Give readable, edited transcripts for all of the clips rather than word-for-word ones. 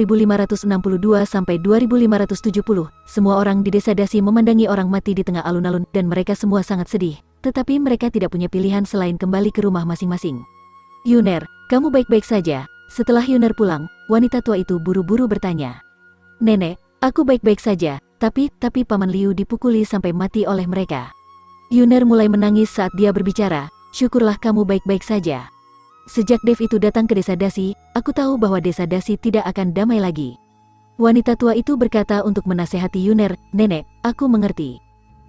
2562 sampai 2570, semua orang di desa Dasi memandangi orang mati di tengah alun-alun dan mereka semua sangat sedih, tetapi mereka tidak punya pilihan selain kembali ke rumah masing-masing. Yuner, kamu baik-baik saja? Setelah Yuner pulang, wanita tua itu buru-buru bertanya. Nenek, aku baik-baik saja, tapi Paman Liu dipukuli sampai mati oleh mereka. Yuner mulai menangis saat dia berbicara, syukurlah kamu baik-baik saja. Sejak Dev itu datang ke desa Dasi, aku tahu bahwa desa Dasi tidak akan damai lagi. Wanita tua itu berkata untuk menasehati Yuner, Nenek, aku mengerti.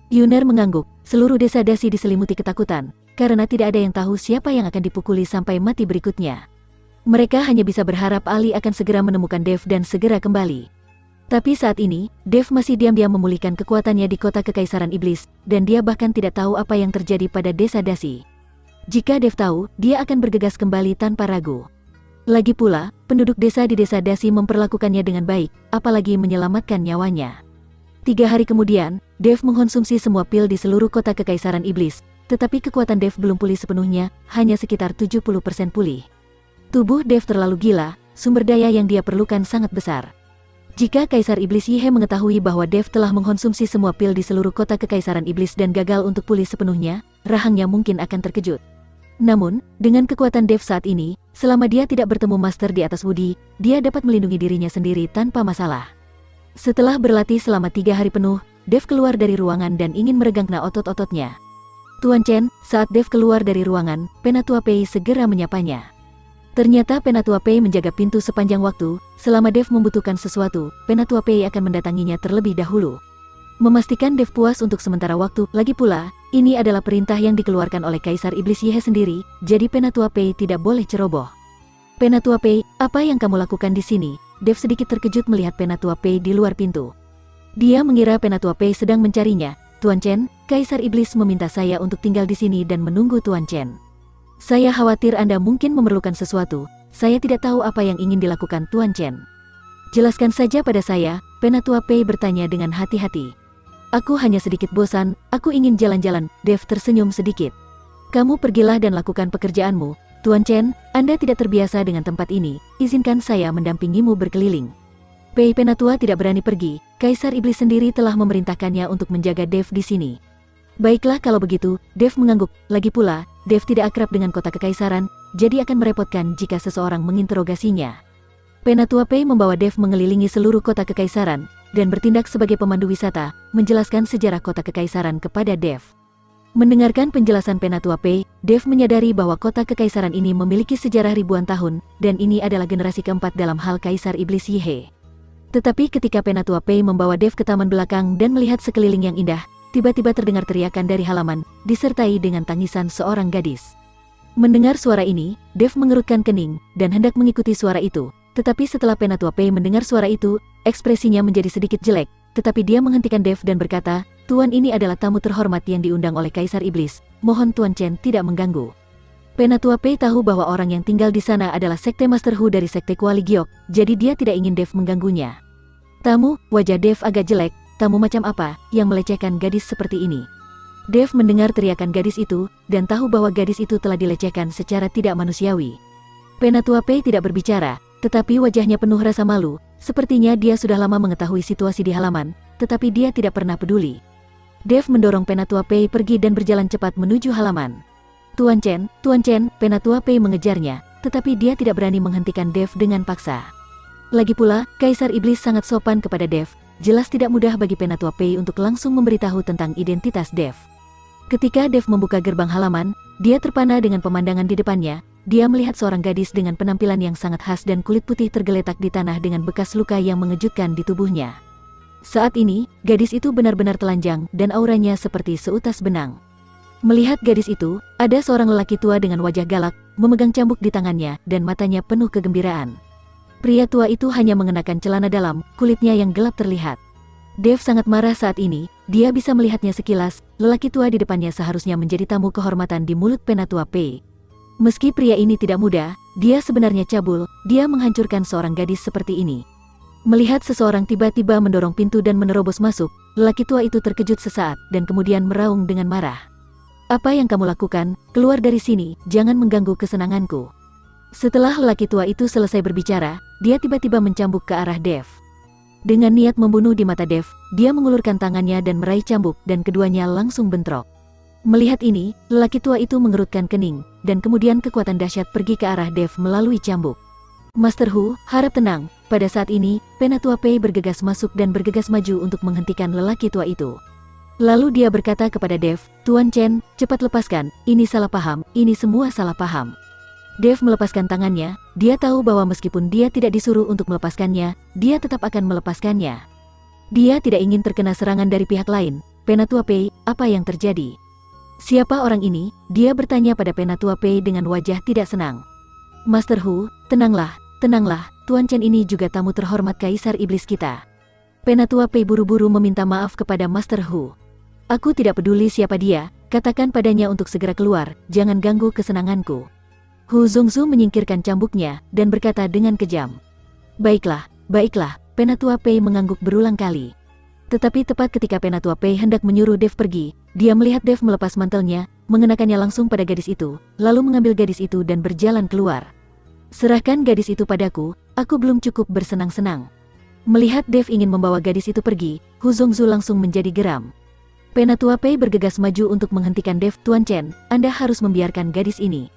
Yuner mengangguk, seluruh desa Dasi diselimuti ketakutan, karena tidak ada yang tahu siapa yang akan dipukuli sampai mati berikutnya. Mereka hanya bisa berharap Ali akan segera menemukan Dev dan segera kembali. Tapi saat ini, Dev masih diam-diam memulihkan kekuatannya di kota Kekaisaran Iblis, dan dia bahkan tidak tahu apa yang terjadi pada desa Dasi. Jika Dev tahu, dia akan bergegas kembali tanpa ragu. Lagi pula, penduduk desa di desa Dasi memperlakukannya dengan baik, apalagi menyelamatkan nyawanya. 3 hari kemudian, Dev mengkonsumsi semua pil di seluruh kota Kekaisaran Iblis, tetapi kekuatan Dev belum pulih sepenuhnya, hanya sekitar 70% pulih. Tubuh Dev terlalu gila, sumber daya yang dia perlukan sangat besar. Jika Kaisar Iblis Yihe mengetahui bahwa Dev telah mengkonsumsi semua pil di seluruh kota Kekaisaran Iblis dan gagal untuk pulih sepenuhnya, rahangnya mungkin akan terkejut. Namun, dengan kekuatan Dev saat ini, selama dia tidak bertemu Master di atas Wudi, dia dapat melindungi dirinya sendiri tanpa masalah. Setelah berlatih selama 3 hari penuh, Dev keluar dari ruangan dan ingin meregangkan otot-ototnya. Tuan Chen, saat Dev keluar dari ruangan, Penatua Pei segera menyapanya. Ternyata Penatua Pei menjaga pintu sepanjang waktu, selama Dev membutuhkan sesuatu, Penatua Pei akan mendatanginya terlebih dahulu. Memastikan Dev puas untuk sementara waktu, lagi pula, ini adalah perintah yang dikeluarkan oleh Kaisar Iblis Yihe sendiri, jadi Penatua Pei tidak boleh ceroboh. Penatua Pei, apa yang kamu lakukan di sini? Dev sedikit terkejut melihat Penatua Pei di luar pintu. Dia mengira Penatua Pei sedang mencarinya. Tuan Chen, Kaisar Iblis meminta saya untuk tinggal di sini dan menunggu Tuan Chen. Saya khawatir Anda mungkin memerlukan sesuatu, saya tidak tahu apa yang ingin dilakukan Tuan Chen. Jelaskan saja pada saya, Penatua Pei bertanya dengan hati-hati. Aku hanya sedikit bosan, aku ingin jalan-jalan. Dev tersenyum sedikit. Kamu pergilah dan lakukan pekerjaanmu. Tuan Chen, Anda tidak terbiasa dengan tempat ini, izinkan saya mendampingimu berkeliling. Pei Penatua tidak berani pergi, Kaisar Iblis sendiri telah memerintahkannya untuk menjaga Dev di sini. Baiklah kalau begitu, Dev mengangguk. Lagi pula, Dev tidak akrab dengan kota Kekaisaran, jadi akan merepotkan jika seseorang menginterogasinya. Penatua Pei membawa Dev mengelilingi seluruh kota Kekaisaran, dan bertindak sebagai pemandu wisata, menjelaskan sejarah kota Kekaisaran kepada Dev. Mendengarkan penjelasan Penatua Pei, Dev menyadari bahwa kota Kekaisaran ini memiliki sejarah ribuan tahun, dan ini adalah generasi keempat dalam hal Kaisar Iblis Yihe. Tetapi ketika Penatua Pei membawa Dev ke taman belakang dan melihat sekeliling yang indah, tiba-tiba terdengar teriakan dari halaman, disertai dengan tangisan seorang gadis. Mendengar suara ini, Dev mengerutkan kening, dan hendak mengikuti suara itu. Tetapi setelah Penatua Pei mendengar suara itu, ekspresinya menjadi sedikit jelek, tetapi dia menghentikan Dev dan berkata, Tuan ini adalah tamu terhormat yang diundang oleh Kaisar Iblis, mohon Tuan Chen tidak mengganggu. Penatua Pei tahu bahwa orang yang tinggal di sana adalah Sekte Master Hu dari Sekte Kuali Giok, jadi dia tidak ingin Dev mengganggunya. Tamu, wajah Dev agak jelek, tamu macam apa, yang melecehkan gadis seperti ini. Dev mendengar teriakan gadis itu, dan tahu bahwa gadis itu telah dilecehkan secara tidak manusiawi. Penatua Pei tidak berbicara, tetapi wajahnya penuh rasa malu, sepertinya dia sudah lama mengetahui situasi di halaman, tetapi dia tidak pernah peduli. Dev mendorong Penatua Pei pergi dan berjalan cepat menuju halaman. Tuan Chen, Penatua Pei mengejarnya, tetapi dia tidak berani menghentikan Dev dengan paksa. Lagi pula, Kaisar Iblis sangat sopan kepada Dev, jelas tidak mudah bagi Penatua Pei untuk langsung memberitahu tentang identitas Dev. Ketika Dev membuka gerbang halaman, dia terpana dengan pemandangan di depannya. Dia melihat seorang gadis dengan penampilan yang sangat khas dan kulit putih tergeletak di tanah dengan bekas luka yang mengejutkan di tubuhnya. Saat ini, gadis itu benar-benar telanjang dan auranya seperti seutas benang. Melihat gadis itu, ada seorang lelaki tua dengan wajah galak, memegang cambuk di tangannya dan matanya penuh kegembiraan. Pria tua itu hanya mengenakan celana dalam, kulitnya yang gelap terlihat. Dev sangat marah saat ini, dia bisa melihatnya sekilas, lelaki tua di depannya seharusnya menjadi tamu kehormatan di mulut Penatua Pei. Meski pria ini tidak muda, dia sebenarnya cabul, dia menghancurkan seorang gadis seperti ini. Melihat seseorang tiba-tiba mendorong pintu dan menerobos masuk, lelaki tua itu terkejut sesaat dan kemudian meraung dengan marah. Apa yang kamu lakukan? Keluar dari sini, jangan mengganggu kesenanganku. Setelah lelaki tua itu selesai berbicara, dia tiba-tiba mencambuk ke arah Dev. Dengan niat membunuh di mata Dev, dia mengulurkan tangannya dan meraih cambuk dan keduanya langsung bentrok. Melihat ini, lelaki tua itu mengerutkan kening, dan kemudian kekuatan dahsyat pergi ke arah Dev melalui cambuk. Master Hu, harap tenang. Pada saat ini, Penatua Pei bergegas masuk dan bergegas maju untuk menghentikan lelaki tua itu. Lalu dia berkata kepada Dev, "Tuan Chen, cepat lepaskan, ini salah paham, ini semua salah paham." Dev melepaskan tangannya, dia tahu bahwa meskipun dia tidak disuruh untuk melepaskannya, dia tetap akan melepaskannya. Dia tidak ingin terkena serangan dari pihak lain. "Penatua Pei, apa yang terjadi?" "Siapa orang ini?" dia bertanya pada Penatua Pei dengan wajah tidak senang. "Master Hu, tenanglah, tenanglah, Tuan Chen ini juga tamu terhormat Kaisar Iblis kita." Penatua Pei buru-buru meminta maaf kepada Master Hu. "Aku tidak peduli siapa dia, katakan padanya untuk segera keluar, jangan ganggu kesenanganku." Hu Zongzu menyingkirkan cambuknya, dan berkata dengan kejam. Baiklah, baiklah, Penatua Pei mengangguk berulang kali. Tetapi tepat ketika Penatua Pei hendak menyuruh Dev pergi, dia melihat Dev melepas mantelnya, mengenakannya langsung pada gadis itu, lalu mengambil gadis itu dan berjalan keluar. "Serahkan gadis itu padaku, aku belum cukup bersenang-senang." Melihat Dev ingin membawa gadis itu pergi, Hu Zongzu langsung menjadi geram. Penatua Pei bergegas maju untuk menghentikan Dev. "Tuan Chen, Anda harus membiarkan gadis ini."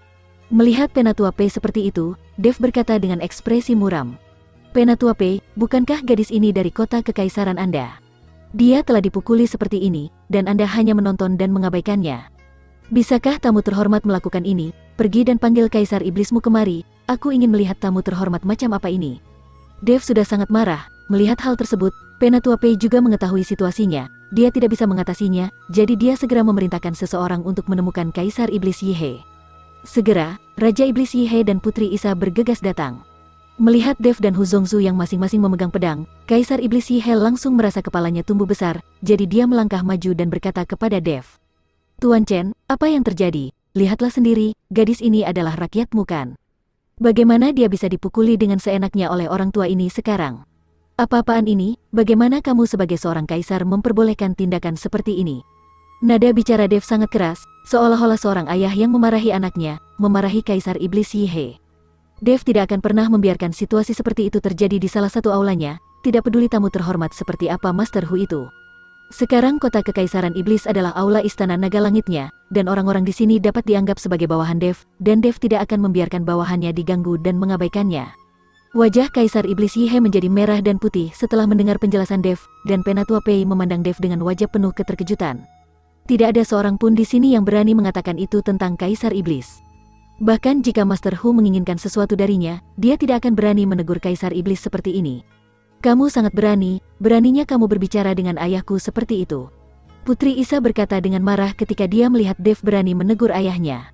Melihat Penatua Pei seperti itu, Dev berkata dengan ekspresi muram. "Penatua Pei, bukankah gadis ini dari kota kekaisaran Anda? Dia telah dipukuli seperti ini, dan Anda hanya menonton dan mengabaikannya. Bisakah tamu terhormat melakukan ini? Pergi dan panggil Kaisar Iblismu kemari, aku ingin melihat tamu terhormat macam apa ini." Dev sudah sangat marah. Melihat hal tersebut, Penatua Pei juga mengetahui situasinya. Dia tidak bisa mengatasinya, jadi dia segera memerintahkan seseorang untuk menemukan Kaisar Iblis Yihe. Segera, Raja Iblis Yihe dan Putri Isa bergegas datang. Melihat Dev dan Hu Zongzu yang masing-masing memegang pedang, Kaisar Iblis Yihe langsung merasa kepalanya tumbuh besar, jadi dia melangkah maju dan berkata kepada Dev. "Tuan Chen, apa yang terjadi? Lihatlah sendiri, gadis ini adalah rakyatmu kan? Bagaimana dia bisa dipukuli dengan seenaknya oleh orang tua ini sekarang? Apa-apaan ini? Bagaimana kamu sebagai seorang kaisar memperbolehkan tindakan seperti ini?" Nada bicara Dev sangat keras, seolah-olah seorang ayah yang memarahi anaknya, memarahi Kaisar Iblis Yihe. Dev tidak akan pernah membiarkan situasi seperti itu terjadi di salah satu aulanya, tidak peduli tamu terhormat seperti apa Master Hu itu. Sekarang kota kekaisaran iblis adalah aula istana naga langitnya, dan orang-orang di sini dapat dianggap sebagai bawahan Dev, dan Dev tidak akan membiarkan bawahannya diganggu dan mengabaikannya. Wajah Kaisar Iblis Yihe menjadi merah dan putih setelah mendengar penjelasan Dev, dan Penatua Pei memandang Dev dengan wajah penuh keterkejutan. Tidak ada seorang pun di sini yang berani mengatakan itu tentang Kaisar Iblis. Bahkan jika Master Hu menginginkan sesuatu darinya, dia tidak akan berani menegur Kaisar Iblis seperti ini. "Kamu sangat berani, beraninya kamu berbicara dengan ayahku seperti itu." Putri Isa berkata dengan marah ketika dia melihat Dev berani menegur ayahnya.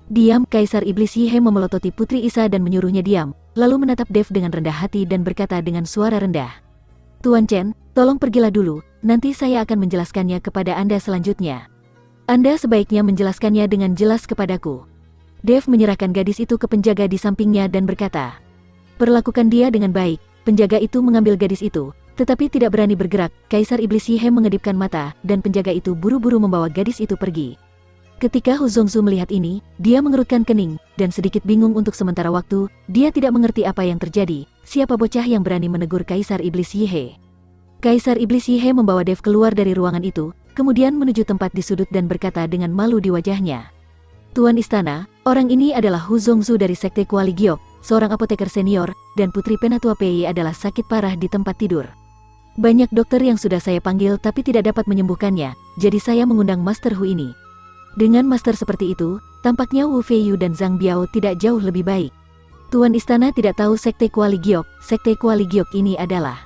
"Diam!" Kaisar Iblis Yihe memelototi Putri Isa dan menyuruhnya diam, lalu menatap Dev dengan rendah hati dan berkata dengan suara rendah. "Tuan Chen, tolong pergilah dulu, nanti saya akan menjelaskannya kepada Anda selanjutnya. Anda sebaiknya menjelaskannya dengan jelas kepadaku." Dev menyerahkan gadis itu ke penjaga di sampingnya dan berkata, "Perlakukan dia dengan baik." Penjaga itu mengambil gadis itu, tetapi tidak berani bergerak. Kaisar Iblis Yihe mengedipkan mata, dan penjaga itu buru-buru membawa gadis itu pergi. Ketika Hu Zongzu melihat ini, dia mengerutkan kening, dan sedikit bingung untuk sementara waktu, dia tidak mengerti apa yang terjadi, siapa bocah yang berani menegur Kaisar Iblis Yihe. Kaisar Iblis Yihe membawa Dev keluar dari ruangan itu, kemudian menuju tempat di sudut dan berkata dengan malu di wajahnya. "Tuan Istana, orang ini adalah Hu Zongzu dari Sekte Kuali Giok, seorang apoteker senior, dan Putri Penatua Pei adalah sakit parah di tempat tidur. Banyak dokter yang sudah saya panggil tapi tidak dapat menyembuhkannya, jadi saya mengundang Master Hu ini. Dengan master seperti itu, tampaknya Wu Feiyu dan Zhang Biao tidak jauh lebih baik. Tuan Istana tidak tahu Sekte Kuali Giok. Sekte Kuali Giok ini adalah..."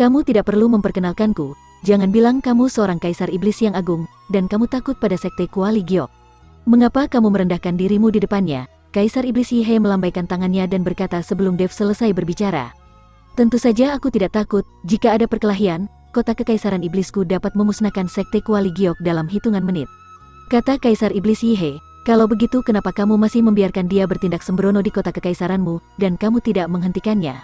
"Kamu tidak perlu memperkenalkanku, jangan bilang kamu seorang Kaisar Iblis yang agung, dan kamu takut pada Sekte Kuali Giok. Mengapa kamu merendahkan dirimu di depannya?" Kaisar Iblis Yihe melambaikan tangannya dan berkata sebelum Dev selesai berbicara. "Tentu saja aku tidak takut, jika ada perkelahian, kota kekaisaran iblisku dapat memusnahkan Sekte Kuali Giok dalam hitungan menit." Kata Kaisar Iblis Yihe, "Kalau begitu kenapa kamu masih membiarkan dia bertindak sembrono di kota kekaisaranmu, dan kamu tidak menghentikannya?"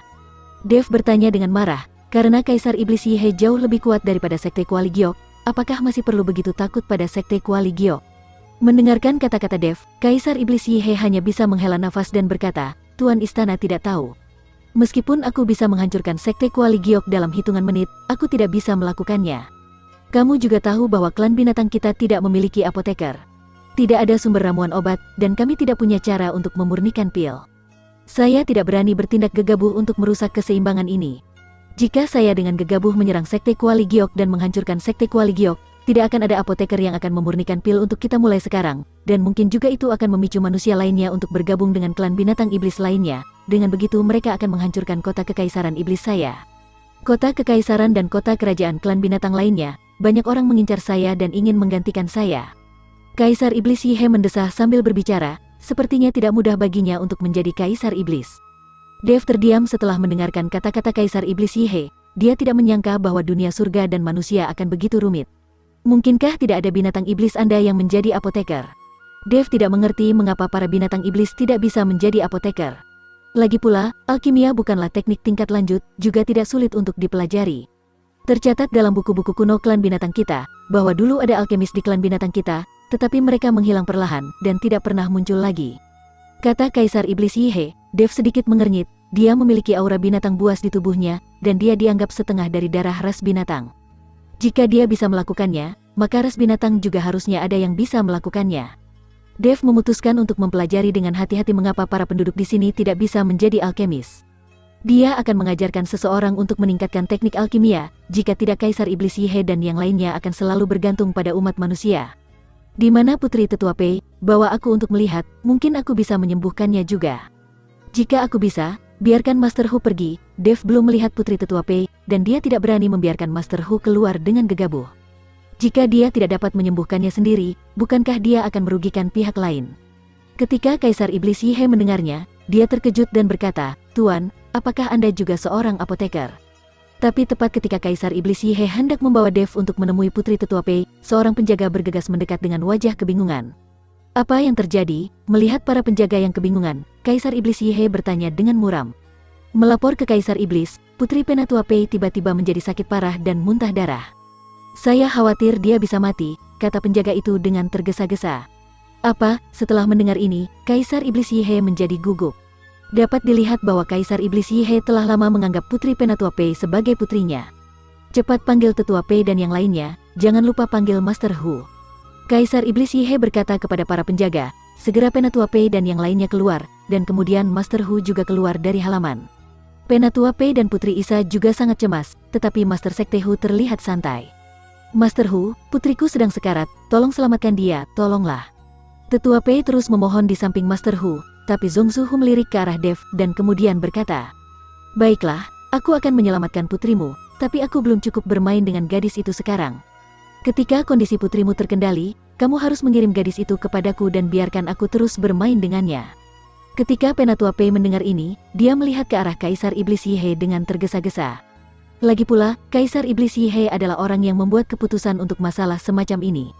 Dev bertanya dengan marah, karena Kaisar Iblis Yihe jauh lebih kuat daripada Sekte Kuali Giok, apakah masih perlu begitu takut pada Sekte Kuali Giok? Mendengarkan kata-kata Dev, Kaisar Iblis Yihe hanya bisa menghela nafas dan berkata, Tuan Istana tidak tahu. Meskipun aku bisa menghancurkan Sekte Kuali Giok dalam hitungan menit, aku tidak bisa melakukannya. Kamu juga tahu bahwa klan binatang kita tidak memiliki apoteker. Tidak ada sumber ramuan obat, dan kami tidak punya cara untuk memurnikan pil. Saya tidak berani bertindak gegabah untuk merusak keseimbangan ini. Jika saya dengan gegabah menyerang Sekte Kuali Giok dan menghancurkan Sekte Kuali Giok, tidak akan ada apoteker yang akan memurnikan pil untuk kita mulai sekarang, dan mungkin juga itu akan memicu manusia lainnya untuk bergabung dengan klan binatang iblis lainnya. Dengan begitu mereka akan menghancurkan kota kekaisaran iblis saya. Kota kekaisaran dan kota kerajaan klan binatang lainnya, banyak orang mengincar saya dan ingin menggantikan saya. Kaisar Iblis Yihe mendesah sambil berbicara, sepertinya tidak mudah baginya untuk menjadi Kaisar Iblis. Dev terdiam setelah mendengarkan kata-kata Kaisar Iblis Yihe. Dia tidak menyangka bahwa dunia surga dan manusia akan begitu rumit. Mungkinkah tidak ada binatang iblis Anda yang menjadi apoteker? Dev tidak mengerti mengapa para binatang iblis tidak bisa menjadi apoteker. Lagi pula, alkimia bukanlah teknik tingkat lanjut, juga tidak sulit untuk dipelajari. Tercatat dalam buku-buku kuno klan binatang kita, bahwa dulu ada alkemis di klan binatang kita, tetapi mereka menghilang perlahan, dan tidak pernah muncul lagi. Kata Kaisar Iblis Yihe. Dev sedikit mengernyit, dia memiliki aura binatang buas di tubuhnya, dan dia dianggap setengah dari darah ras binatang. Jika dia bisa melakukannya, maka ras binatang juga harusnya ada yang bisa melakukannya. Dev memutuskan untuk mempelajari dengan hati-hati mengapa para penduduk di sini tidak bisa menjadi alkemis. Dia akan mengajarkan seseorang untuk meningkatkan teknik alkimia, jika tidak Kaisar Iblis Yihe dan yang lainnya akan selalu bergantung pada umat manusia. Di mana Putri Tetua Pei? Bawa aku untuk melihat, mungkin aku bisa menyembuhkannya juga. Jika aku bisa, biarkan Master Hu pergi. Dev belum melihat Putri Tetua Pei, dan dia tidak berani membiarkan Master Hu keluar dengan gegabah. Jika dia tidak dapat menyembuhkannya sendiri, bukankah dia akan merugikan pihak lain? Ketika Kaisar Iblis Yihe mendengarnya, dia terkejut dan berkata, "Tuan, apakah Anda juga seorang apoteker?" Tapi tepat ketika Kaisar Iblis Yihe hendak membawa Dev untuk menemui Putri Tetua Pei, seorang penjaga bergegas mendekat dengan wajah kebingungan. Apa yang terjadi? Melihat para penjaga yang kebingungan, Kaisar Iblis Yihe bertanya dengan muram. Melapor ke Kaisar Iblis, Putri Penatua Pei tiba-tiba menjadi sakit parah dan muntah darah. Saya khawatir dia bisa mati, kata penjaga itu dengan tergesa-gesa. Apa? Setelah mendengar ini, Kaisar Iblis Yihe menjadi gugup. Dapat dilihat bahwa Kaisar Iblis Yihe telah lama menganggap Putri Penatua Pei sebagai putrinya. Cepat panggil Tetua Pei dan yang lainnya, jangan lupa panggil Master Hu. Kaisar Iblis Yihe berkata kepada para penjaga, segera Penatua Pei dan yang lainnya keluar, dan kemudian Master Hu juga keluar dari halaman. Penatua Pei dan Putri Isa juga sangat cemas, tetapi Master Sekte Hu terlihat santai. Master Hu, putriku sedang sekarat, tolong selamatkan dia, tolonglah. Tetua Pei terus memohon di samping Master Hu, tapi Zhongzhu Hu melirik ke arah Dev dan kemudian berkata, "Baiklah, aku akan menyelamatkan putrimu, tapi aku belum cukup bermain dengan gadis itu sekarang. Ketika kondisi putrimu terkendali, kamu harus mengirim gadis itu kepadaku dan biarkan aku terus bermain dengannya." Ketika Penatua Pei mendengar ini, dia melihat ke arah Kaisar Iblis Yihe dengan tergesa-gesa. Lagi pula, Kaisar Iblis Yihe adalah orang yang membuat keputusan untuk masalah semacam ini.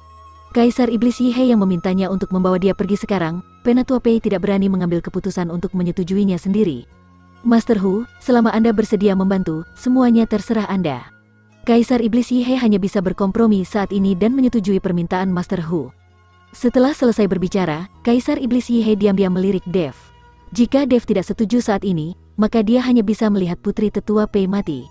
Kaisar Iblis Yihe yang memintanya untuk membawa dia pergi sekarang, Penatua Pei tidak berani mengambil keputusan untuk menyetujuinya sendiri. Master Hu, selama Anda bersedia membantu, semuanya terserah Anda. Kaisar Iblis Yihe hanya bisa berkompromi saat ini dan menyetujui permintaan Master Hu. Setelah selesai berbicara, Kaisar Iblis Yihe diam-diam melirik Dev. Jika Dev tidak setuju saat ini, maka dia hanya bisa melihat Putri Tetua Pei mati.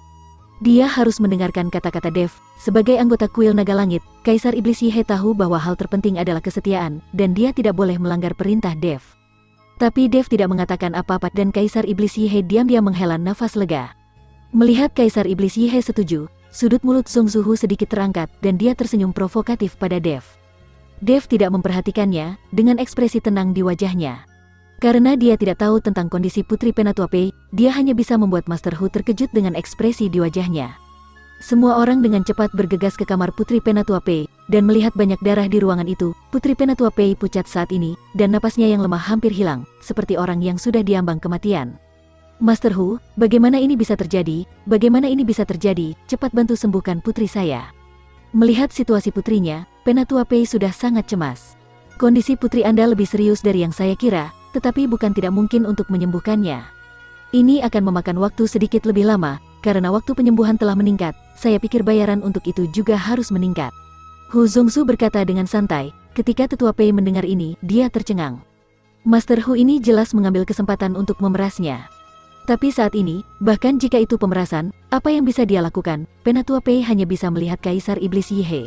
Dia harus mendengarkan kata-kata Dev. Sebagai anggota kuil naga langit, Kaisar Iblis Yihe tahu bahwa hal terpenting adalah kesetiaan, dan dia tidak boleh melanggar perintah Dev. Tapi Dev tidak mengatakan apa-apa dan Kaisar Iblis Yihe diam-diam menghela nafas lega. Melihat Kaisar Iblis Yihe setuju, sudut mulut Zhongzhu Hu sedikit terangkat dan dia tersenyum provokatif pada Dev. Dev tidak memperhatikannya, dengan ekspresi tenang di wajahnya. Karena dia tidak tahu tentang kondisi Putri Penatua Pei, dia hanya bisa membuat Master Hu terkejut dengan ekspresi di wajahnya. Semua orang dengan cepat bergegas ke kamar Putri Penatua Pei, dan melihat banyak darah di ruangan itu, Putri Penatua Pei pucat saat ini, dan napasnya yang lemah hampir hilang, seperti orang yang sudah diambang kematian. Master Hu, bagaimana ini bisa terjadi? Bagaimana ini bisa terjadi? Cepat bantu sembuhkan putri saya. Melihat situasi putrinya, Penatua Pei sudah sangat cemas. Kondisi putri Anda lebih serius dari yang saya kira, tetapi bukan tidak mungkin untuk menyembuhkannya. Ini akan memakan waktu sedikit lebih lama, karena waktu penyembuhan telah meningkat, saya pikir bayaran untuk itu juga harus meningkat. Hu Zhongzhu berkata dengan santai, ketika Tetua Pei mendengar ini, dia tercengang. Master Hu ini jelas mengambil kesempatan untuk memerasnya. Tapi saat ini, bahkan jika itu pemerasan, apa yang bisa dia lakukan? Penatua Pei hanya bisa melihat Kaisar Iblis Yihe.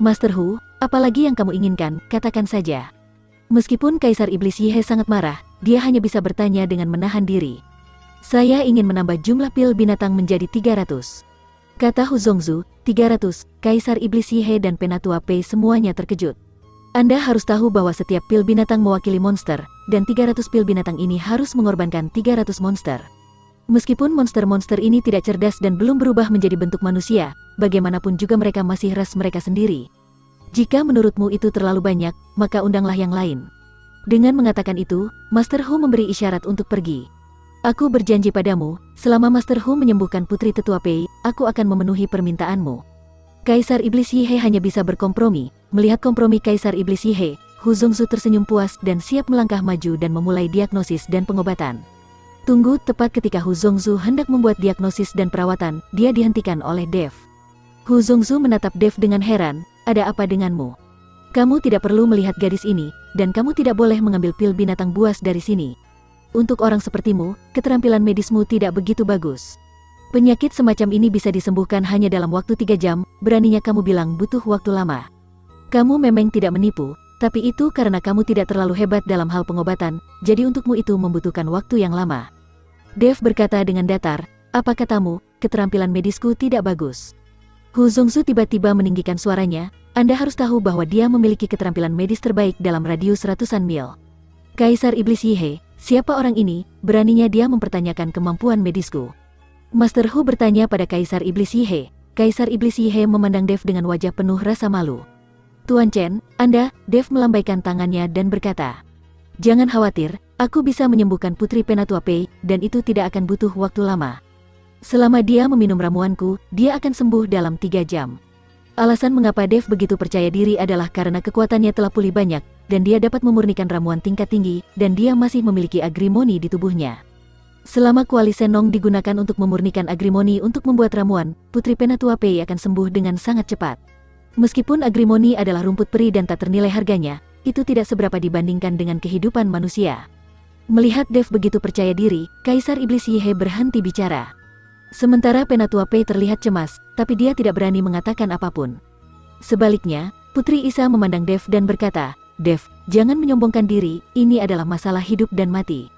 Master Hu, apalagi yang kamu inginkan, katakan saja. Meskipun Kaisar Iblis Yihe sangat marah, dia hanya bisa bertanya dengan menahan diri. Saya ingin menambah jumlah pil binatang menjadi 300. Kata Hu Zongzu, 300, Kaisar Iblis Yihe dan Penatua Pei semuanya terkejut. Anda harus tahu bahwa setiap pil binatang mewakili monster, dan 300 pil binatang ini harus mengorbankan 300 monster. Meskipun monster-monster ini tidak cerdas dan belum berubah menjadi bentuk manusia, bagaimanapun juga mereka masih ras mereka sendiri. Jika menurutmu itu terlalu banyak, maka undanglah yang lain. Dengan mengatakan itu, Master Hu memberi isyarat untuk pergi. Aku berjanji padamu, selama Master Hu menyembuhkan Putri Tetua Pei, aku akan memenuhi permintaanmu. Kaisar Iblis Yihe hanya bisa berkompromi. Melihat kompromi Kaisar Iblis Yihe, Hu Zongzu tersenyum puas dan siap melangkah maju dan memulai diagnosis dan pengobatan. Tunggu, tepat ketika Hu Zongzu hendak membuat diagnosis dan perawatan, dia dihentikan oleh Dev. Hu Zongzu menatap Dev dengan heran, ada apa denganmu? Kamu tidak perlu melihat gadis ini, dan kamu tidak boleh mengambil pil binatang buas dari sini. Untuk orang sepertimu, keterampilan medismu tidak begitu bagus. Penyakit semacam ini bisa disembuhkan hanya dalam waktu 3 jam, beraninya kamu bilang butuh waktu lama. Kamu memang tidak menipu, tapi itu karena kamu tidak terlalu hebat dalam hal pengobatan, jadi untukmu itu membutuhkan waktu yang lama. Dev berkata dengan datar, apa katamu, keterampilan medisku tidak bagus. Hu Zongzu tiba-tiba meninggikan suaranya, Anda harus tahu bahwa dia memiliki keterampilan medis terbaik dalam radius ratusan mil. Kaisar Iblis Yihe, siapa orang ini, beraninya dia mempertanyakan kemampuan medisku. Master Hu bertanya pada Kaisar Iblis Yihe. Kaisar Iblis Yihe memandang Dev dengan wajah penuh rasa malu. Tuan Chen, Anda, Dev melambaikan tangannya dan berkata, jangan khawatir, aku bisa menyembuhkan Putri Penatua Pei, dan itu tidak akan butuh waktu lama. Selama dia meminum ramuanku, dia akan sembuh dalam 3 jam. Alasan mengapa Dev begitu percaya diri adalah karena kekuatannya telah pulih banyak, dan dia dapat memurnikan ramuan tingkat tinggi, dan dia masih memiliki agrimoni di tubuhnya. Selama kuali Senong digunakan untuk memurnikan agrimoni untuk membuat ramuan, Putri Penatua Pei akan sembuh dengan sangat cepat. Meskipun agrimoni adalah rumput peri dan tak ternilai harganya, itu tidak seberapa dibandingkan dengan kehidupan manusia. Melihat Dev begitu percaya diri, Kaisar Iblis Yihe berhenti bicara. Sementara Penatua Pei terlihat cemas, tapi dia tidak berani mengatakan apapun. Sebaliknya, Putri Isa memandang Dev dan berkata, Dev, jangan menyombongkan diri, ini adalah masalah hidup dan mati.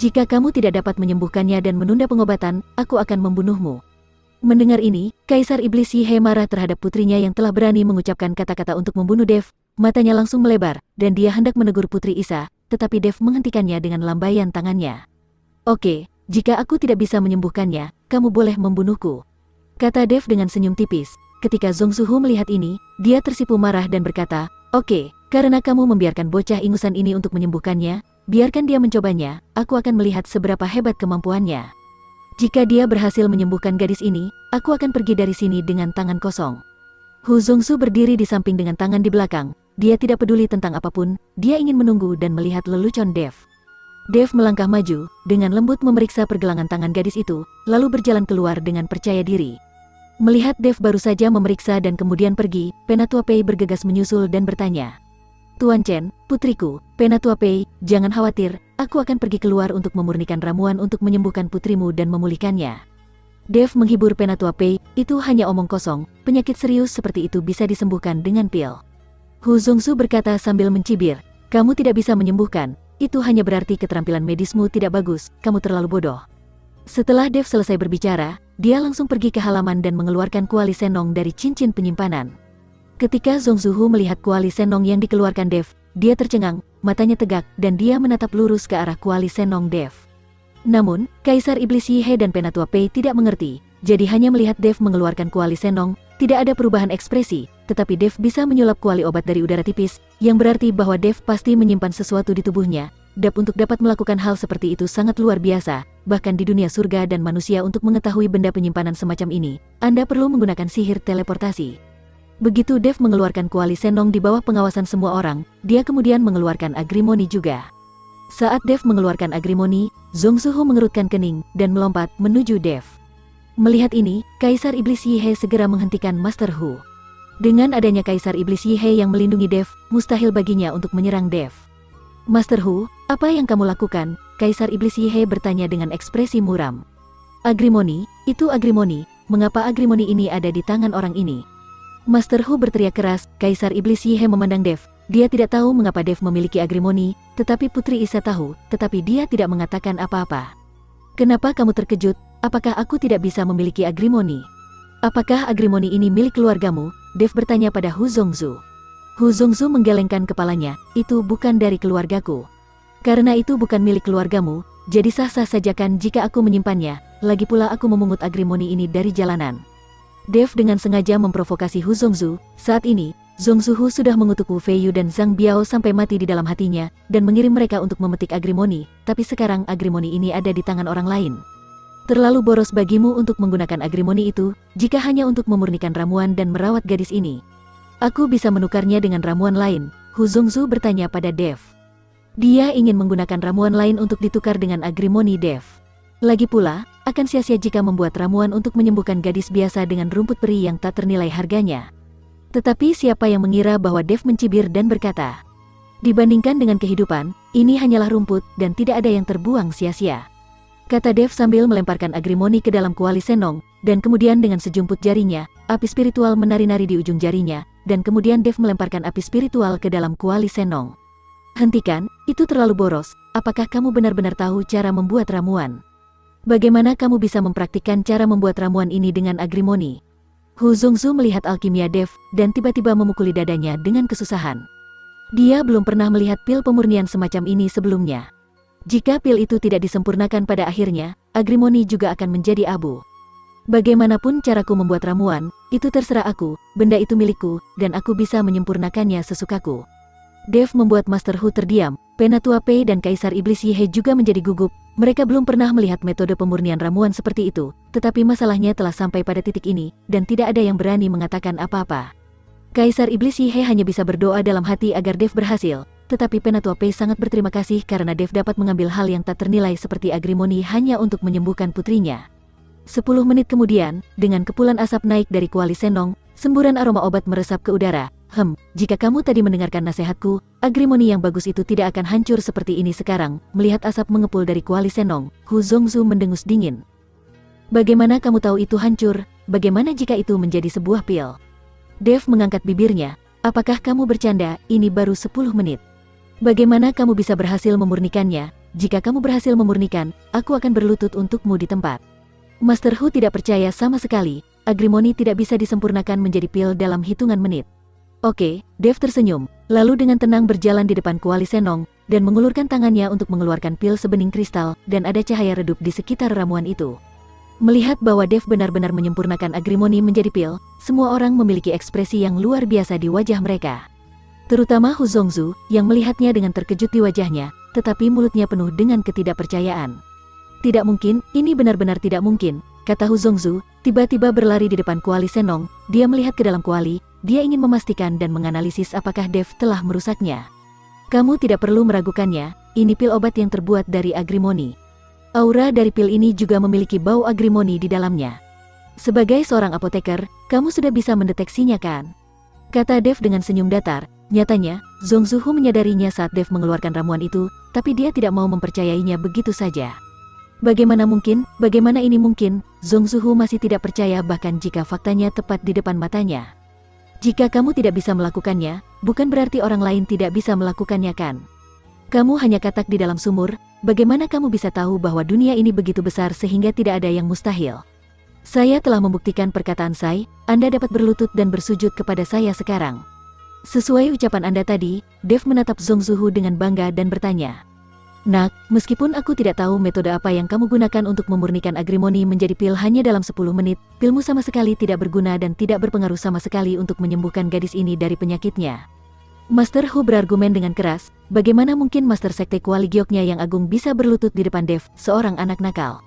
Jika kamu tidak dapat menyembuhkannya dan menunda pengobatan, aku akan membunuhmu. Mendengar ini, Kaisar Iblis Yihe marah terhadap putrinya yang telah berani mengucapkan kata-kata untuk membunuh Dev, matanya langsung melebar, dan dia hendak menegur Putri Isa, tetapi Dev menghentikannya dengan lambaian tangannya. Oke, jika aku tidak bisa menyembuhkannya, kamu boleh membunuhku. Kata Dev dengan senyum tipis. Ketika Zong Suhu melihat ini, dia tersipu marah dan berkata, oke, karena kamu membiarkan bocah ingusan ini untuk menyembuhkannya, biarkan dia mencobanya, aku akan melihat seberapa hebat kemampuannya. Jika dia berhasil menyembuhkan gadis ini, aku akan pergi dari sini dengan tangan kosong. Hu Zongzu berdiri di samping dengan tangan di belakang, dia tidak peduli tentang apapun, dia ingin menunggu dan melihat lelucon Dev. Dev melangkah maju, dengan lembut memeriksa pergelangan tangan gadis itu, lalu berjalan keluar dengan percaya diri. Melihat Dev baru saja memeriksa dan kemudian pergi, Penatua Pei bergegas menyusul dan bertanya, Tuan Chen, putriku, Penatua Pei, jangan khawatir, aku akan pergi keluar untuk memurnikan ramuan untuk menyembuhkan putrimu dan memulihkannya. Dev menghibur Penatua Pei, itu hanya omong kosong, penyakit serius seperti itu bisa disembuhkan dengan pil. Hu Zongzu berkata sambil mencibir, kamu tidak bisa menyembuhkan, itu hanya berarti keterampilan medismu tidak bagus, kamu terlalu bodoh. Setelah Dev selesai berbicara, dia langsung pergi ke halaman dan mengeluarkan kuali Senong dari cincin penyimpanan. Ketika Zong Suhu melihat kuali Senong yang dikeluarkan Dev, dia tercengang, matanya tegak, dan dia menatap lurus ke arah kuali Senong Dev. Namun, Kaisar Iblis Yihe dan Penatua Pei tidak mengerti, jadi hanya melihat Dev mengeluarkan kuali Senong, tidak ada perubahan ekspresi, tetapi Dev bisa menyulap kuali obat dari udara tipis, yang berarti bahwa Dev pasti menyimpan sesuatu di tubuhnya. Untuk dapat melakukan hal seperti itu sangat luar biasa, bahkan di dunia surga dan manusia untuk mengetahui benda penyimpanan semacam ini, Anda perlu menggunakan sihir teleportasi. Begitu Dev mengeluarkan kuali Senong di bawah pengawasan semua orang, dia kemudian mengeluarkan agrimoni juga. Saat Dev mengeluarkan agrimoni, Zong Suhu mengerutkan kening, dan melompat menuju Dev. Melihat ini, Kaisar Iblis Yihe segera menghentikan Master Hu. Dengan adanya Kaisar Iblis Yihe yang melindungi Dev, mustahil baginya untuk menyerang Dev. Master Hu, apa yang kamu lakukan? Kaisar Iblis Yihe bertanya dengan ekspresi muram. Agrimoni, itu agrimoni, mengapa agrimoni ini ada di tangan orang ini? Master Hu berteriak keras. Kaisar Iblis Yihe memandang Dev. Dia tidak tahu mengapa Dev memiliki agrimoni, tetapi Putri Isa tahu, tetapi dia tidak mengatakan apa-apa. Kenapa kamu terkejut? Apakah aku tidak bisa memiliki agrimoni? Apakah agrimoni ini milik keluargamu? Dev bertanya pada Hu Zongzu. Hu Zongzu menggelengkan kepalanya, itu bukan dari keluargaku. Karena itu bukan milik keluargamu, jadi sah-sah saja kan jika aku menyimpannya, lagi pula aku memungut agrimoni ini dari jalanan. Dev dengan sengaja memprovokasi Hu Zongzu. Saat ini, Zongzu Hu sudah mengutuk Wu Feiyu dan Zhang Biao sampai mati di dalam hatinya, dan mengirim mereka untuk memetik agrimoni, tapi sekarang agrimoni ini ada di tangan orang lain. Terlalu boros bagimu untuk menggunakan agrimoni itu, jika hanya untuk memurnikan ramuan dan merawat gadis ini. Aku bisa menukarnya dengan ramuan lain, Hu Zongzu bertanya pada Dev. Dia ingin menggunakan ramuan lain untuk ditukar dengan agrimoni Dev. Lagi pula, akan sia-sia jika membuat ramuan untuk menyembuhkan gadis biasa dengan rumput peri yang tak ternilai harganya. Tetapi siapa yang mengira bahwa Dev mencibir dan berkata, dibandingkan dengan kehidupan, ini hanyalah rumput dan tidak ada yang terbuang sia-sia. Kata Dev sambil melemparkan agrimoni ke dalam kuali senong, dan kemudian dengan sejumput jarinya, api spiritual menari-nari di ujung jarinya, dan kemudian Dev melemparkan api spiritual ke dalam kuali senong. Hentikan, itu terlalu boros, apakah kamu benar-benar tahu cara membuat ramuan? Bagaimana kamu bisa mempraktikkan cara membuat ramuan ini dengan agrimoni? Hu Zongzu melihat alkimia Dev, dan tiba-tiba memukuli dadanya dengan kesusahan. Dia belum pernah melihat pil pemurnian semacam ini sebelumnya. Jika pil itu tidak disempurnakan pada akhirnya, agrimoni juga akan menjadi abu. Bagaimanapun caraku membuat ramuan, itu terserah aku, benda itu milikku, dan aku bisa menyempurnakannya sesukaku. Dev membuat Master Hu terdiam, Penatua Pei dan Kaisar Iblis Yihe juga menjadi gugup. Mereka belum pernah melihat metode pemurnian ramuan seperti itu, tetapi masalahnya telah sampai pada titik ini, dan tidak ada yang berani mengatakan apa-apa. Kaisar Iblis Yihe hanya bisa berdoa dalam hati agar Dev berhasil, tetapi Penatua Pei sangat berterima kasih karena Dev dapat mengambil hal yang tak ternilai seperti agrimoni hanya untuk menyembuhkan putrinya. 10 menit kemudian, dengan kepulan asap naik dari kuali senong, semburan aroma obat meresap ke udara. Jika kamu tadi mendengarkan nasihatku, agrimoni yang bagus itu tidak akan hancur seperti ini sekarang. Melihat asap mengepul dari kuali senong, Hu Zongzu mendengus dingin. Bagaimana kamu tahu itu hancur? Bagaimana jika itu menjadi sebuah pil? Dev mengangkat bibirnya. Apakah kamu bercanda? Ini baru 10 menit. Bagaimana kamu bisa berhasil memurnikannya? Jika kamu berhasil memurnikan, aku akan berlutut untukmu di tempat. Master Hu tidak percaya sama sekali. Agrimoni tidak bisa disempurnakan menjadi pil dalam hitungan menit. Oke, Dev tersenyum, lalu dengan tenang berjalan di depan kuali senong, dan mengulurkan tangannya untuk mengeluarkan pil sebening kristal, dan ada cahaya redup di sekitar ramuan itu. Melihat bahwa Dev benar-benar menyempurnakan agrimoni menjadi pil, semua orang memiliki ekspresi yang luar biasa di wajah mereka. Terutama Hu Zongzu, yang melihatnya dengan terkejut di wajahnya, tetapi mulutnya penuh dengan ketidakpercayaan. Tidak mungkin, ini benar-benar tidak mungkin, kata Hu Zongzu, tiba-tiba berlari di depan kuali senong. Dia melihat ke dalam kuali, dia ingin memastikan dan menganalisis apakah Dev telah merusaknya. Kamu tidak perlu meragukannya, ini pil obat yang terbuat dari agrimoni. Aura dari pil ini juga memiliki bau agrimoni di dalamnya. Sebagai seorang apoteker, kamu sudah bisa mendeteksinya kan? Kata Dev dengan senyum datar. Nyatanya, Zongzu Hu menyadarinya saat Dev mengeluarkan ramuan itu, tapi dia tidak mau mempercayainya begitu saja. Bagaimana mungkin? Bagaimana ini mungkin? Zongzu Hu masih tidak percaya bahkan jika faktanya tepat di depan matanya. Jika kamu tidak bisa melakukannya, bukan berarti orang lain tidak bisa melakukannya kan? Kamu hanya katak di dalam sumur, bagaimana kamu bisa tahu bahwa dunia ini begitu besar sehingga tidak ada yang mustahil? Saya telah membuktikan perkataan saya, Anda dapat berlutut dan bersujud kepada saya sekarang. Sesuai ucapan Anda tadi, Dev menatap Zongzu Hu dengan bangga dan bertanya. Nak, meskipun aku tidak tahu metode apa yang kamu gunakan untuk memurnikan agrimoni menjadi pil hanya dalam 10 menit, pilmu sama sekali tidak berguna dan tidak berpengaruh sama sekali untuk menyembuhkan gadis ini dari penyakitnya. Master Hu berargumen dengan keras, bagaimana mungkin Master Sekte Kuali Gioknya yang agung bisa berlutut di depan Dev, seorang anak nakal.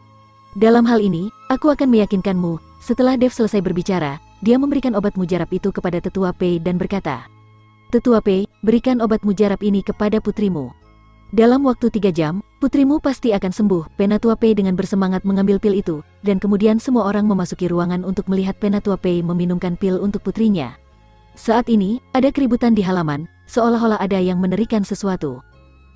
Dalam hal ini, aku akan meyakinkanmu. Setelah Dev selesai berbicara, dia memberikan obat mujarab itu kepada Tetua Pei dan berkata, Tetua Pei, berikan obat mujarab ini kepada putrimu. Dalam waktu 3 jam, putrimu pasti akan sembuh. Penatua Pei dengan bersemangat mengambil pil itu, dan kemudian semua orang memasuki ruangan untuk melihat Penatua Pei meminumkan pil untuk putrinya. Saat ini, ada keributan di halaman, seolah-olah ada yang menerikan sesuatu.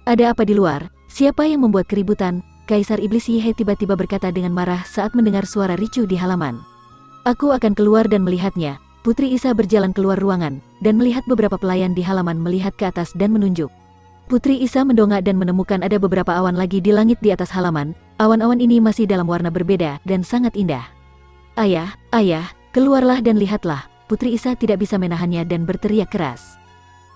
Ada apa di luar? Siapa yang membuat keributan? Kaisar Iblis Yihe tiba-tiba berkata dengan marah saat mendengar suara ricuh di halaman. Aku akan keluar dan melihatnya. Putri Isa berjalan keluar ruangan, dan melihat beberapa pelayan di halaman melihat ke atas dan menunjuk. Putri Isa mendongak dan menemukan ada beberapa awan lagi di langit di atas halaman. Awan-awan ini masih dalam warna berbeda dan sangat indah. Ayah, ayah, keluarlah dan lihatlah. Putri Isa tidak bisa menahannya dan berteriak keras.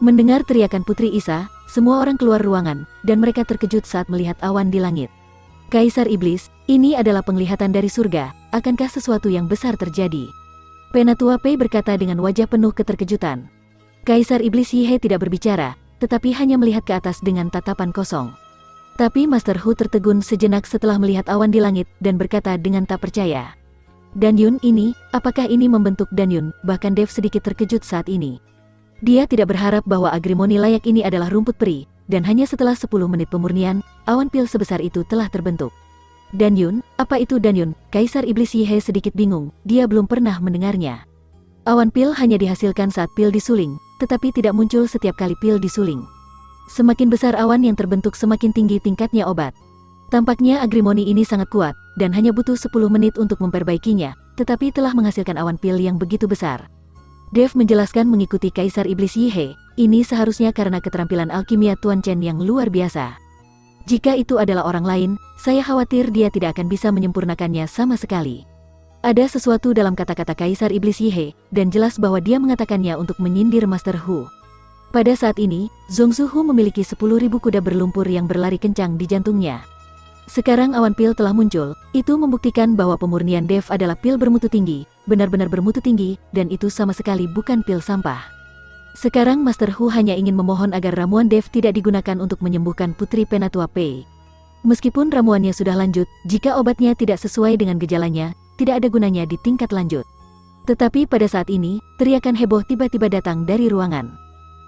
Mendengar teriakan Putri Isa, semua orang keluar ruangan, dan mereka terkejut saat melihat awan di langit. Kaisar Iblis, ini adalah penglihatan dari surga, akankah sesuatu yang besar terjadi? Penatua Pei berkata dengan wajah penuh keterkejutan. Kaisar Iblis Yihe tidak berbicara, tetapi hanya melihat ke atas dengan tatapan kosong. Tapi Master Hu tertegun sejenak setelah melihat awan di langit, dan berkata dengan tak percaya. Dan Yun ini, apakah ini membentuk Dan Yun? Bahkan Dev sedikit terkejut saat ini. Dia tidak berharap bahwa agrimoni layak ini adalah rumput peri, dan hanya setelah 10 menit pemurnian, awan pil sebesar itu telah terbentuk. Dan Yun, apa itu Dan Yun? Kaisar Iblis Yihe sedikit bingung, dia belum pernah mendengarnya. Awan pil hanya dihasilkan saat pil disuling, tetapi tidak muncul setiap kali pil disuling. Semakin besar awan yang terbentuk semakin tinggi tingkatnya obat. Tampaknya agrimoni ini sangat kuat, dan hanya butuh 10 menit untuk memperbaikinya, tetapi telah menghasilkan awan pil yang begitu besar. Dev menjelaskan mengikuti Kaisar Iblis Yihe, ini seharusnya karena keterampilan alkimia Tuan Chen yang luar biasa. Jika itu adalah orang lain, saya khawatir dia tidak akan bisa menyempurnakannya sama sekali. Ada sesuatu dalam kata-kata Kaisar Iblis Yihe, dan jelas bahwa dia mengatakannya untuk menyindir Master Hu. Pada saat ini, Zhongzhu Hu memiliki 10.000 kuda berlumpur yang berlari kencang di jantungnya. Sekarang awan pil telah muncul, itu membuktikan bahwa pemurnian Dev adalah pil bermutu tinggi, benar-benar bermutu tinggi, dan itu sama sekali bukan pil sampah. Sekarang Master Hu hanya ingin memohon agar ramuan Dev tidak digunakan untuk menyembuhkan Putri Penatua Pei. Meskipun ramuannya sudah lanjut, jika obatnya tidak sesuai dengan gejalanya, tidak ada gunanya di tingkat lanjut. Tetapi pada saat ini, teriakan heboh tiba-tiba datang dari ruangan.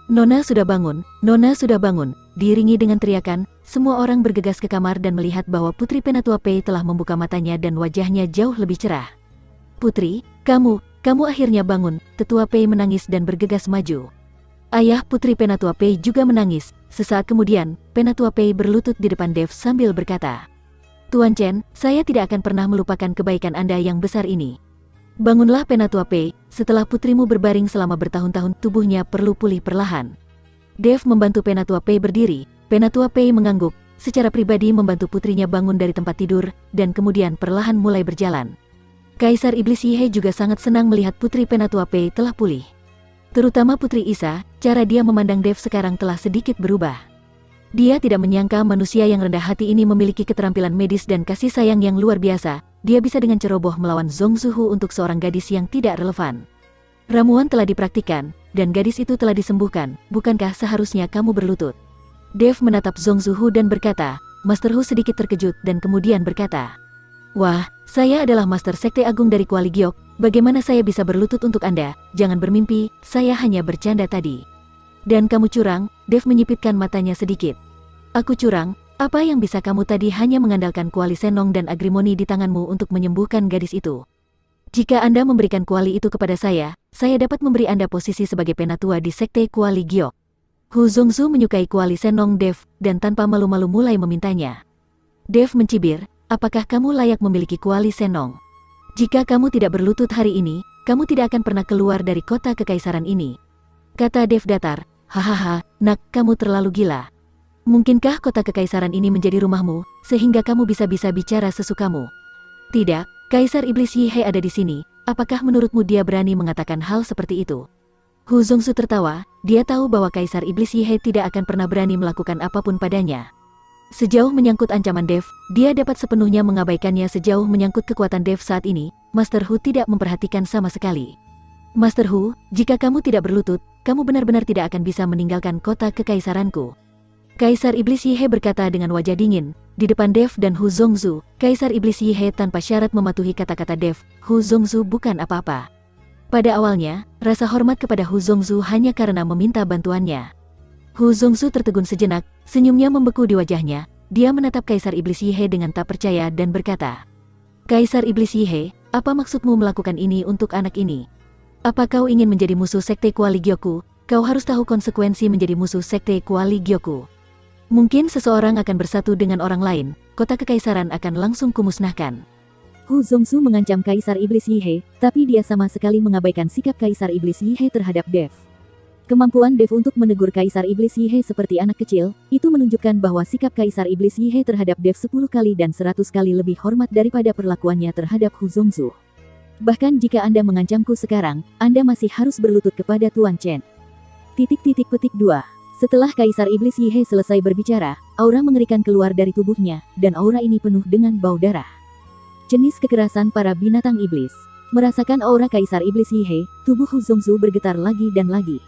Nona sudah bangun, Nona sudah bangun. Diiringi dengan teriakan, semua orang bergegas ke kamar dan melihat bahwa Putri Penatua Pei telah membuka matanya dan wajahnya jauh lebih cerah. Putri, kamu akhirnya bangun. Tetua Pei menangis dan bergegas maju. Ayah Putri Penatua Pei juga menangis. Sesaat kemudian, Penatua Pei berlutut di depan Dev sambil berkata, Tuan Chen, saya tidak akan pernah melupakan kebaikan Anda yang besar ini. Bangunlah Penatua Pei, setelah putrimu berbaring selama bertahun-tahun tubuhnya perlu pulih perlahan. Dev membantu Penatua Pei berdiri, Penatua Pei mengangguk, secara pribadi membantu putrinya bangun dari tempat tidur, dan kemudian perlahan mulai berjalan. Kaisar Iblis Yihe juga sangat senang melihat Putri Penatua Pei telah pulih. Terutama Putri Isa, cara dia memandang Dev sekarang telah sedikit berubah. Dia tidak menyangka manusia yang rendah hati ini memiliki keterampilan medis dan kasih sayang yang luar biasa. Dia bisa dengan ceroboh melawan Zhongzhu Hu untuk seorang gadis yang tidak relevan. Ramuan telah dipraktikkan, dan gadis itu telah disembuhkan, bukankah seharusnya kamu berlutut? Dev menatap Zhongzhu Hu dan berkata, Master Hu sedikit terkejut dan kemudian berkata, Wah, saya adalah Master Sekte Agung dari Kuali Giok, bagaimana saya bisa berlutut untuk Anda? Jangan bermimpi, saya hanya bercanda tadi. Dan kamu curang, Dev menyipitkan matanya sedikit. Aku curang? Apa yang bisa kamu tadi hanya mengandalkan kuali senong dan agrimoni di tanganmu untuk menyembuhkan gadis itu? Jika Anda memberikan kuali itu kepada saya dapat memberi Anda posisi sebagai penatua di Sekte Kuali Giok. Hu Zhongzhu menyukai kuali senong Dev, dan tanpa malu-malu mulai memintanya. Dev mencibir, apakah kamu layak memiliki kuali senong? Jika kamu tidak berlutut hari ini, kamu tidak akan pernah keluar dari kota kekaisaran ini. Kata Dev datar, hahaha, nak, kamu terlalu gila. Mungkinkah kota kekaisaran ini menjadi rumahmu, sehingga kamu bisa-bisa bicara sesukamu? Tidak, Kaisar Iblis Yihe ada di sini, apakah menurutmu dia berani mengatakan hal seperti itu? Hu Zhongzhu tertawa, dia tahu bahwa Kaisar Iblis Yihe tidak akan pernah berani melakukan apapun padanya. Sejauh menyangkut ancaman Dev, dia dapat sepenuhnya mengabaikannya. Sejauh menyangkut kekuatan Dev saat ini, Master Hu tidak memperhatikan sama sekali. Master Hu, jika kamu tidak berlutut, kamu benar-benar tidak akan bisa meninggalkan kota kekaisaranku. Kaisar Iblis Yihe berkata dengan wajah dingin, di depan Dev dan Hu Zhongzhu. Kaisar Iblis Yihe tanpa syarat mematuhi kata-kata Dev. Hu Zhongzhu bukan apa-apa. Pada awalnya, rasa hormat kepada Hu Zhongzhu hanya karena meminta bantuannya. Hu Zhongzhu tertegun sejenak, senyumnya membeku di wajahnya. Dia menatap Kaisar Iblis Yihe dengan tak percaya dan berkata, Kaisar Iblis Yihe, apa maksudmu melakukan ini untuk anak ini? Apa kau ingin menjadi musuh Sekte Kuali Gyoku? Kau harus tahu konsekuensi menjadi musuh Sekte Kuali Gyoku. Mungkin seseorang akan bersatu dengan orang lain, kota kekaisaran akan langsung kumusnahkan. Hu Zongsu mengancam Kaisar Iblis Yihe, tapi dia sama sekali mengabaikan sikap Kaisar Iblis Yihe terhadap Dev. Kemampuan Dev untuk menegur Kaisar Iblis Yihe seperti anak kecil, itu menunjukkan bahwa sikap Kaisar Iblis Yihe terhadap Dev 10 kali dan 100 kali lebih hormat daripada perlakuannya terhadap Hu Zongsu. Bahkan jika Anda mengancamku sekarang, Anda masih harus berlutut kepada Tuan Chen. .. 2. Setelah Kaisar Iblis Yihe selesai berbicara, aura mengerikan keluar dari tubuhnya, dan aura ini penuh dengan bau darah. Jenis kekerasan para binatang iblis. Merasakan aura Kaisar Iblis Yihe, tubuh Hu Zongsu bergetar lagi dan lagi.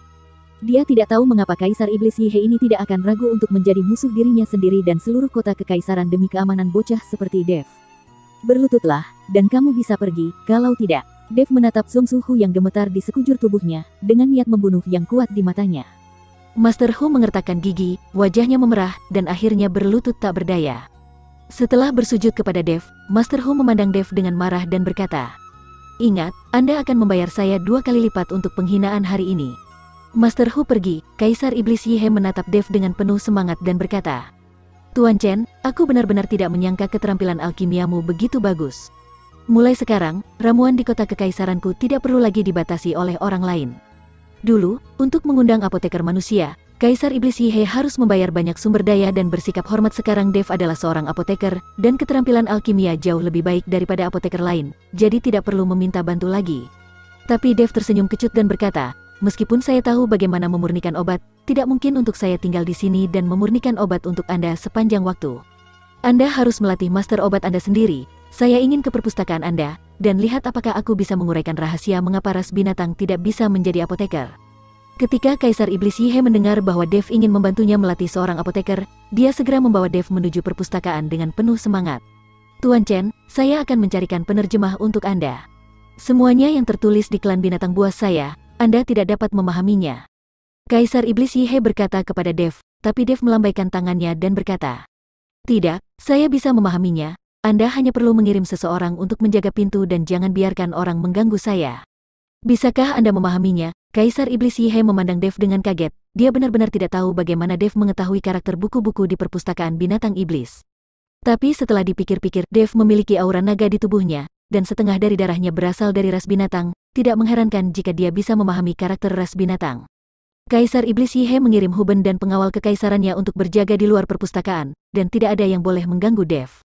Dia tidak tahu mengapa Kaisar Iblis Yihe ini tidak akan ragu untuk menjadi musuh dirinya sendiri dan seluruh kota kekaisaran demi keamanan bocah seperti Dev. Berlututlah, dan kamu bisa pergi, kalau tidak. Dev menatap Zongsu Hu yang gemetar di sekujur tubuhnya, dengan niat membunuh yang kuat di matanya. Master Hu mengertakkan gigi, wajahnya memerah, dan akhirnya berlutut tak berdaya. Setelah bersujud kepada Dev, Master Hu memandang Dev dengan marah dan berkata, "Ingat, Anda akan membayar saya 2 kali lipat untuk penghinaan hari ini." Master Hu pergi, Kaisar Iblis Yihe menatap Dev dengan penuh semangat dan berkata, "Tuan Chen, aku benar-benar tidak menyangka keterampilan alkimiamu begitu bagus. Mulai sekarang, ramuan di kota kekaisaranku tidak perlu lagi dibatasi oleh orang lain." Dulu, untuk mengundang apoteker manusia, Kaisar Iblis Yihe harus membayar banyak sumber daya dan bersikap hormat. Sekarang Dev adalah seorang apoteker, dan keterampilan alkimia jauh lebih baik daripada apoteker lain, jadi tidak perlu meminta bantu lagi. Tapi Dev tersenyum kecut dan berkata, "Meskipun saya tahu bagaimana memurnikan obat, tidak mungkin untuk saya tinggal di sini dan memurnikan obat untuk Anda sepanjang waktu. Anda harus melatih master obat Anda sendiri. Saya ingin ke perpustakaan Anda, dan lihat apakah aku bisa menguraikan rahasia mengapa ras binatang tidak bisa menjadi apoteker." Ketika Kaisar Iblis Yihe mendengar bahwa Dev ingin membantunya melatih seorang apoteker, dia segera membawa Dev menuju perpustakaan dengan penuh semangat. "Tuan Chen, saya akan mencarikan penerjemah untuk Anda. Semuanya yang tertulis di klan binatang buas saya, Anda tidak dapat memahaminya." Kaisar Iblis Yihe berkata kepada Dev, tapi Dev melambaikan tangannya dan berkata, "Tidak, saya bisa memahaminya. Anda hanya perlu mengirim seseorang untuk menjaga pintu dan jangan biarkan orang mengganggu saya." "Bisakah Anda memahaminya?" Kaisar Iblis Yihe memandang Dev dengan kaget. Dia benar-benar tidak tahu bagaimana Dev mengetahui karakter buku-buku di perpustakaan binatang iblis. Tapi setelah dipikir-pikir, Dev memiliki aura naga di tubuhnya, dan setengah dari darahnya berasal dari ras binatang. Tidak mengherankan jika dia bisa memahami karakter ras binatang. Kaisar Iblis Yihe mengirim Huben dan pengawal kekaisarannya untuk berjaga di luar perpustakaan, dan tidak ada yang boleh mengganggu Dev.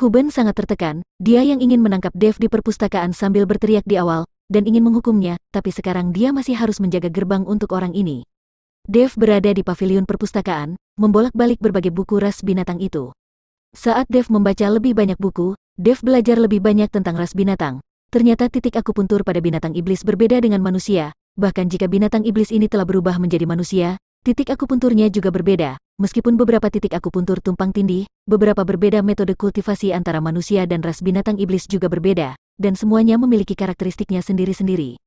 Huben sangat tertekan, dia yang ingin menangkap Dev di perpustakaan sambil berteriak di awal, dan ingin menghukumnya, tapi sekarang dia masih harus menjaga gerbang untuk orang ini. Dev berada di paviliun perpustakaan, membolak-balik berbagai buku ras binatang itu. Saat Dev membaca lebih banyak buku, Dev belajar lebih banyak tentang ras binatang. Ternyata titik akupuntur pada binatang iblis berbeda dengan manusia, bahkan jika binatang iblis ini telah berubah menjadi manusia, titik akupunturnya juga berbeda. Meskipun beberapa titik akupuntur tumpang tindih, beberapa berbeda metode kultivasi antara manusia dan ras binatang iblis juga berbeda, dan semuanya memiliki karakteristiknya sendiri-sendiri.